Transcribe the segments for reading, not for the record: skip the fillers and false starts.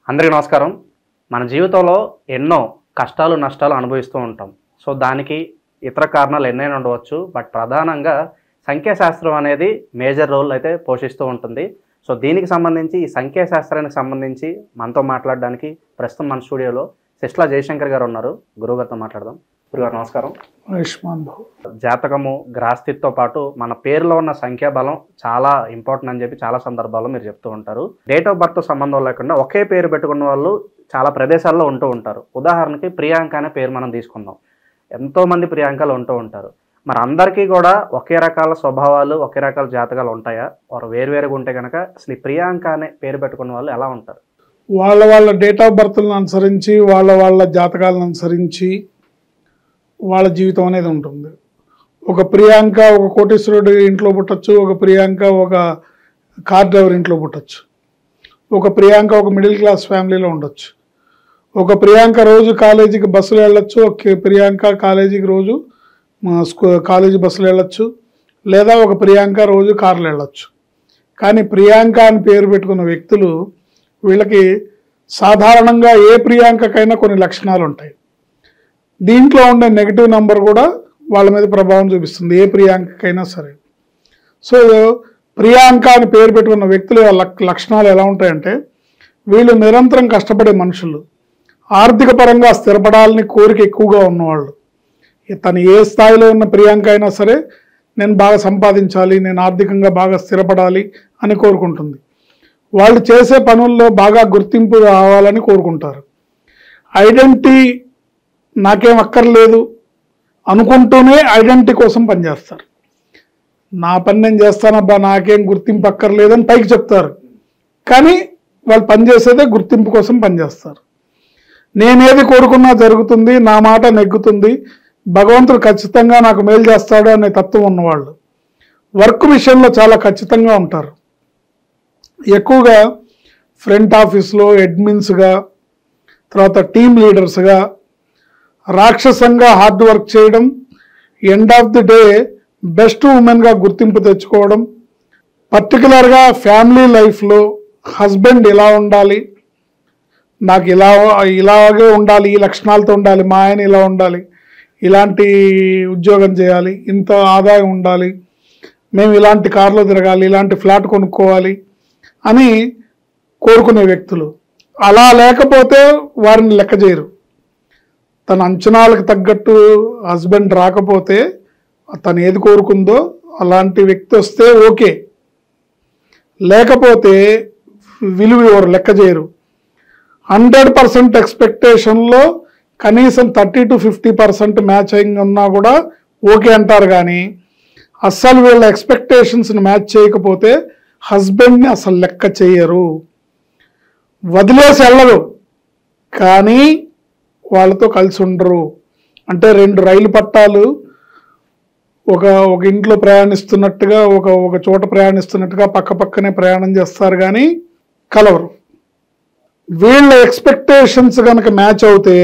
అందరికీ నమస్కారం. మన జీవితంలో ఎన్నో కష్టాలు నష్టాలు అనుభవిస్తూ ఉంటాం. సో దానికి ఇతర కారణాలు ఎన్నైనా ఉండవచ్చు. బట్ ప్రధానంగా సంఖ్యాశాస్త్రం అనేది మేజర్ రోల్ అయితే పోషిస్తూ ఉంటుంది. సో దీనికి సంబంధించి ఈ సంఖ్యాశాస్త్రానికి సంబంధించి మనతో మాట్లాడడానికి ప్రస్తుతం మన స్టూడియోలో సిస్లా జయశంకర్ గారు ఉన్నారు. గురువుగారితో మాట్లాడదాం. గురుగారు నమస్కారం. జాతకము గ్రహస్థితితో పాటు మన పేరులో ఉన్న సంఖ్యాబలం చాలా ఇంపార్టెంట్ అని చెప్పి చాలా సందర్భాల్లో మీరు చెప్తూ ఉంటారు. డేట్ ఆఫ్ బర్త్ సంబంధం లేకుండా ఒకే పేరు పెట్టుకున్న వాళ్ళు చాలా ప్రదేశాల్లో ఉంటూ ఉంటారు. ఉదాహరణకి ప్రియాంక అనే పేరు మనం తీసుకుందాం. ఎంతోమంది ప్రియాంకలు ఉంటూ ఉంటారు. మరి అందరికీ కూడా ఒకే రకాల స్వభావాలు ఒకే రకాల జాతకాలు ఉంటాయా? వారు వేరువేరుగా ఉంటే కనుక అసలు ఈ ప్రియాంక అనే పేరు పెట్టుకున్న వాళ్ళు ఎలా ఉంటారు? వాళ్ళ డేట్ ఆఫ్ బర్త్లను అనుసరించి వాళ్ళ జాతకాలను అనుసరించి వాళ్ళ జీవితం అనేది ఉంటుంది. ఒక ప్రియాంక ఒక కోటీశ్వరుడు ఇంట్లో పుట్టచ్చు, ఒక ప్రియాంక ఒక కార్ డ్రైవర్ ఇంట్లో పుట్టచ్చు, ఒక ప్రియాంక ఒక మిడిల్ క్లాస్ ఫ్యామిలీలో ఉండొచ్చు, ఒక ప్రియాంక రోజు కాలేజీకి బస్సులో వెళ్ళొచ్చు, ఒక ప్రియాంక కాలేజీకి రోజు కాలేజీ బస్సులో వెళ్ళొచ్చు, లేదా ఒక ప్రియాంక రోజు కార్లో వెళ్ళొచ్చు. కానీ ప్రియాంక అని పేరు పెట్టుకున్న వ్యక్తులు వీళ్ళకి సాధారణంగా ఏ ప్రియాంకకైనా కొన్ని లక్షణాలు ఉంటాయి. దీంట్లో ఉండే నెగిటివ్ నెంబర్ కూడా వాళ్ళ మీద ప్రభావం చూపిస్తుంది, ఏ ప్రియాంకకైనా సరే. సో ప్రియాంక అని పేరు పెట్టుకున్న వ్యక్తుల లక్షణాలు ఎలా ఉంటాయంటే, వీళ్ళు నిరంతరం కష్టపడే మనుషులు, ఆర్థిక పరంగా స్థిరపడాలని కోరిక ఎక్కువగా ఉన్నవాళ్ళు. తను ఏ స్థాయిలో ఉన్న ప్రియాంక అయినా సరే నేను బాగా సంపాదించాలి, నేను ఆర్థికంగా బాగా స్థిరపడాలి అని కోరుకుంటుంది. వాళ్ళు చేసే పనుల్లో బాగా గుర్తింపు రావాలని కోరుకుంటారు. ఐడెంటిటీ నాకేం అక్కర్లేదు అనుకుంటూనే ఐడెంటిటీ కోసం పనిచేస్తారు. నా పని నేను చేస్తానబ్బా, నాకేం గుర్తింపు అక్కర్లేదని పైకి చెప్తారు, కానీ వాళ్ళు పనిచేసేదే గుర్తింపు కోసం పనిచేస్తారు. నేనేది కోరుకున్నా జరుగుతుంది, నా మాట నెగ్గుతుంది, భగవంతుడు ఖచ్చితంగా నాకు మేలు చేస్తాడు అనే తత్వం ఉన్నవాళ్ళు వర్క్ విషయంలో చాలా ఖచ్చితంగా ఉంటారు. ఎక్కువగా ఫ్రంట్ ఆఫీస్లో అడ్మిన్స్గా, తర్వాత టీమ్ లీడర్స్గా రాక్షసంగా హార్డ్ వర్క్ చేయడం, end of the day best ఉమెన్గా గుర్తింపు తెచ్చుకోవడం, పర్టికులర్గా ఫ్యామిలీ లైఫ్లో హస్బెండ్ ఇలా ఉండాలి, నాకు ఇలాగే ఉండాలి, ఈ లక్షణాలతో ఉండాలి, మా ఆయన ఇలా ఉండాలి, ఇలాంటి ఉద్యోగం చేయాలి, ఇంత ఆదాయం ఉండాలి, మేము ఇలాంటి కార్లో తిరగాలి, ఇలాంటి ఫ్లాట్ కొనుక్కోవాలి అని కోరుకునే వ్యక్తులు. అలా లేకపోతే వారిని లెక్క చేయరు. తన అంచనాలకు తగ్గట్టు హస్బెండ్ రాకపోతే తను ఏది కోరుకుందో అలాంటి వ్యక్తి వస్తే ఓకే, లేకపోతే విలువ ఎవరు లెక్క చేయరు. 100% ఎక్స్పెక్టేషన్లో కనీసం 30 to 50% మ్యాచింగ్ ఉన్నా కూడా ఓకే అంటారు. కానీ అస్సలు వీళ్ళ ఎక్స్పెక్టేషన్స్ని మ్యాచ్ చేయకపోతే హస్బెండ్ని అసలు లెక్క చేయరు, వదిలేసి వెళ్ళరు, కానీ వాళ్ళతో కలిసి ఉండరు. అంటే 2 రైలు పట్టాలు ఒక ఇంట్లో ప్రయాణిస్తున్నట్టుగా ఒక చోట ప్రయాణిస్తున్నట్టుగా పక్కనే ప్రయాణం చేస్తారు, కానీ కలవరు. వీళ్ళ ఎక్స్పెక్టేషన్స్ కనుక మ్యాచ్ అవుతే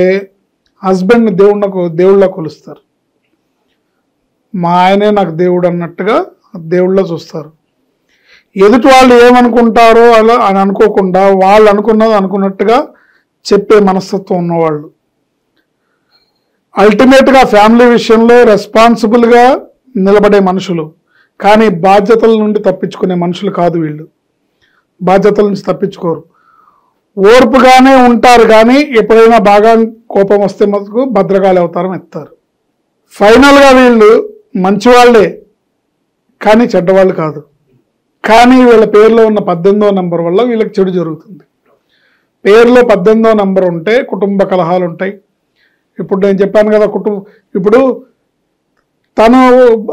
హస్బెండ్ని దేవుళ్ళ కొలుస్తారు. మా ఆయనే నాకు దేవుడు అన్నట్టుగా దేవుళ్ళ చూస్తారు. ఎదుటి వాళ్ళు ఏమనుకుంటారో అలా అని అనుకోకుండా వాళ్ళు అనుకున్నది అనుకున్నట్టుగా చెప్పే మనస్తత్వం ఉన్నవాళ్ళు. అల్టిమేట్గా ఫ్యామిలీ విషయంలో రెస్పాన్సిబుల్గా నిలబడే మనుషులు, కానీ బాధ్యతల నుండి తప్పించుకునే మనుషులు కాదు వీళ్ళు. బాధ్యతల నుంచి తప్పించుకోరు, ఓర్పుగానే ఉంటారు, కానీ ఎప్పుడైనా బాగా కోపం వస్తే మటుకు భద్రకాళి అవతారం ఎత్తారు. ఫైనల్గా వీళ్ళు మంచివాళ్లే, కానీ చెడ్డవాళ్ళు కాదు. కానీ వీళ్ళ పేరులో ఉన్న 18వ నెంబర్ వల్ల వీళ్ళకి చెడు జరుగుతుంది. పేరులో 18వ నెంబర్ ఉంటే కుటుంబ కలహాలు ఉంటాయి. ఇప్పుడు నేను చెప్పాను కదా, ఇప్పుడు తను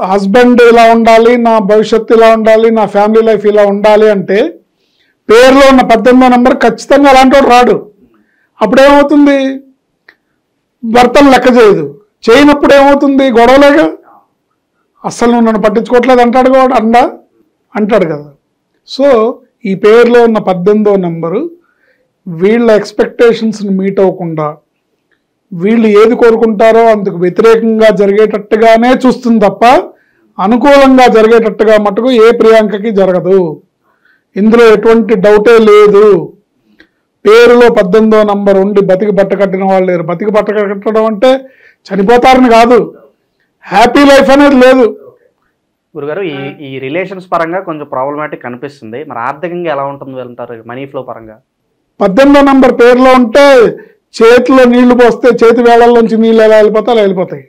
హస్బెండ్ ఇలా ఉండాలి, నా భవిష్యత్తు ఇలా ఉండాలి, నా ఫ్యామిలీ లైఫ్ ఇలా ఉండాలి అంటే పేరులో ఉన్న 18వ నెంబర్ ఖచ్చితంగా అలాంటి వాడు రాడు. అప్పుడేమవుతుంది, భర్తలు లెక్క చేయదు, చేయనప్పుడు ఏమవుతుంది, గొడవలేగా. అస్సలు నువ్వు నన్ను పట్టించుకోవట్లేదు అంటాడు కదా. సో ఈ పేరులో ఉన్న 18వ నెంబరు వీళ్ళ ఎక్స్పెక్టేషన్స్ని మీట్ అవ్వకుండా వీళ్ళు ఏది కోరుకుంటారో అందుకు వ్యతిరేకంగా జరిగేటట్టుగానే చూస్తుంది తప్ప అనుకూలంగా జరిగేటట్టుగా మటుకు ఏ ప్రియాంకకి జరగదు. ఇందులో ఎటువంటి డౌటే లేదు. పేరులో 18వ నంబర్ ఉండి బతికి బట్ట కట్టిన వాళ్ళు లేరు. బతికి బట్ట కట్టడం అంటే చనిపోతారని కాదు, హ్యాపీ లైఫ్ అనేది లేదు. గురుగారు, ఈ రిలేషన్స్ పరంగా కొంచెం ప్రాబ్లమాటిక్ అనిపిస్తుంది. మరి ఆర్థికంగా ఎలా ఉంటుంది వెళ్తారు మనీ ఫ్లో పరంగా? 18వ నంబర్ పేరులో ఉంటే చేతిలో నీళ్లు పోస్తే చేతి వేళల్లోంచి నీళ్ళు ఎలా వెళ్ళిపోతాయి అలా వెళ్ళిపోతాయి.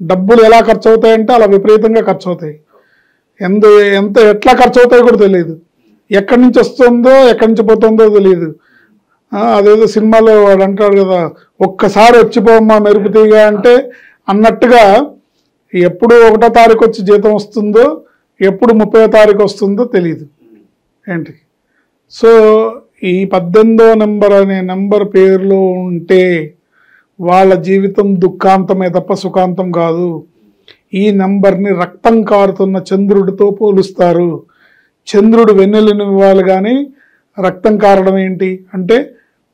డబ్బులు ఎలా ఖర్చు అవుతాయంటే అలా విపరీతంగా ఖర్చు అవుతాయి. ఎట్లా ఖర్చు అవుతాయో కూడా తెలియదు. ఎక్కడి నుంచి వస్తుందో ఎక్కడి నుంచి పోతుందో తెలియదు. అదేదో సినిమాలో వాడు అంటాడు కదా, ఒక్కసారి వచ్చిపోమ్మా మెరుపుతీగా అంటే అన్నట్టుగా ఎప్పుడు 1వ తారీఖు వచ్చి జీతం వస్తుందో ఎప్పుడు 30వ తారీఖు వస్తుందో తెలియదు ఏంటి. సో ఈ 18వ నంబర్ అనే నంబర్ పేరులో ఉంటే వాళ్ళ జీవితం దుఃఖాంతమే తప్ప సుఖాంతం కాదు. ఈ నంబర్ని రక్తం కారుతున్న చంద్రుడితో పోలుస్తారు. చంద్రుడు వెన్నెలనివ్వాలి కానీ రక్తం కారడం ఏంటి అంటే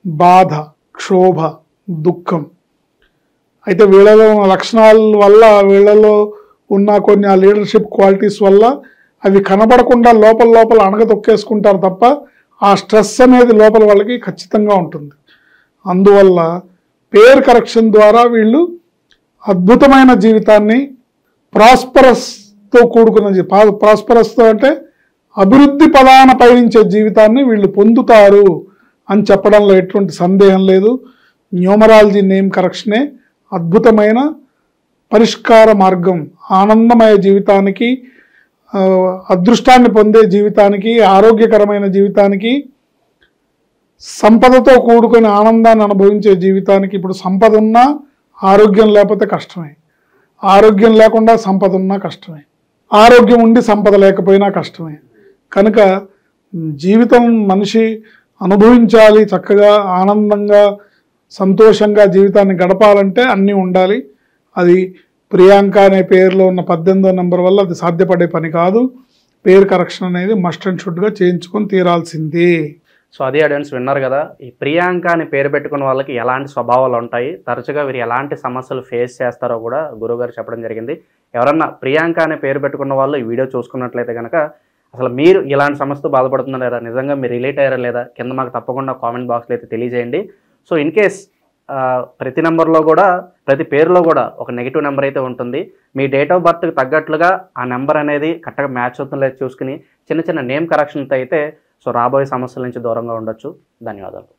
బాధ, క్షోభ, దుఃఖం. అయితే వీళ్ళలో ఉన్న లక్షణాల వల్ల, వీళ్ళలో ఉన్న కొన్ని ఆ లీడర్షిప్ క్వాలిటీస్ వల్ల అవి కనబడకుండా లోపల లోపల అణగదొక్కేసుకుంటారు తప్ప ఆ స్ట్రెస్ అనేది లోపల వాళ్ళకి ఖచ్చితంగా ఉంటుంది. అందువల్ల పేరు కరెక్షన్ ద్వారా వీళ్ళు అద్భుతమైన జీవితాన్ని, ప్రాస్పరస్తో కూడుకున్న ప్రాస్పరస్తో అంటే అభివృద్ధి పదాన పయనించే జీవితాన్ని వీళ్ళు పొందుతారు అని చెప్పడంలో ఎటువంటి సందేహం లేదు. న్యూమరాలజీ నేమ్ కరెక్షనే అద్భుతమైన పరిష్కార మార్గం. ఆనందమయ జీవితానికి, అదృష్టాన్ని పొందే జీవితానికి, ఆరోగ్యకరమైన జీవితానికి, సంపదతో కూడుకుని ఆనందాన్ని అనుభవించే జీవితానికి. ఇప్పుడు సంపద ఉన్నా ఆరోగ్యం లేకపోతే కష్టమే, ఆరోగ్యం లేకుండా సంపద ఉన్నా కష్టమే, ఆరోగ్యం ఉండి సంపద లేకపోయినా కష్టమే. కనుక జీవితం మనిషి అనుభవించాలి, చక్కగా ఆనందంగా సంతోషంగా జీవితాన్ని గడపాలంటే అన్నీ ఉండాలి. అది ప్రియాంక అనే పేరులో ఉన్న 18వ నంబర్ వల్ల అది సాధ్యపడే పని కాదు. పేరు కరెక్షన్ అనేది మస్ట్ అండ్ షుడ్గా చేయించుకొని తీరాల్సిందే. సో అది ఆడియన్స్ విన్నారు కదా, ఈ ప్రియాంక అని పేరు పెట్టుకున్న వాళ్ళకి ఎలాంటి స్వభావాలు ఉంటాయి, తరచుగా వీరు ఎలాంటి సమస్యలు ఫేస్ చేస్తారో కూడా గురువుగారు చెప్పడం జరిగింది. ఎవరన్నా ప్రియాంక అనే పేరు పెట్టుకున్న వాళ్ళు ఈ వీడియో చూసుకున్నట్లయితే కనుక అసలు మీరు ఇలాంటి సమస్యతో బాధపడుతున్నారా లేదా, నిజంగా మీరు రిలేట్ అయ్యారా లేదా కింద మాకు తప్పకుండా కామెంట్ బాక్స్లో అయితే తెలియజేయండి. సో ఇన్ కేస్ ప్రతి నెంబర్లో కూడా, ప్రతి పేరులో కూడా ఒక నెగిటివ్ నెంబర్ అయితే ఉంటుంది. మీ డేట్ ఆఫ్ బర్త్కి తగ్గట్లుగా ఆ నెంబర్ అనేది కరెక్ట్గా మ్యాచ్ అవుతుందో లేదో చూసుకుని చిన్న చిన్న నేమ్ కరెక్షన్తో అయితే సో రాబోయే సమస్యల నుంచి దూరంగా ఉండొచ్చు. ధన్యవాదాలు.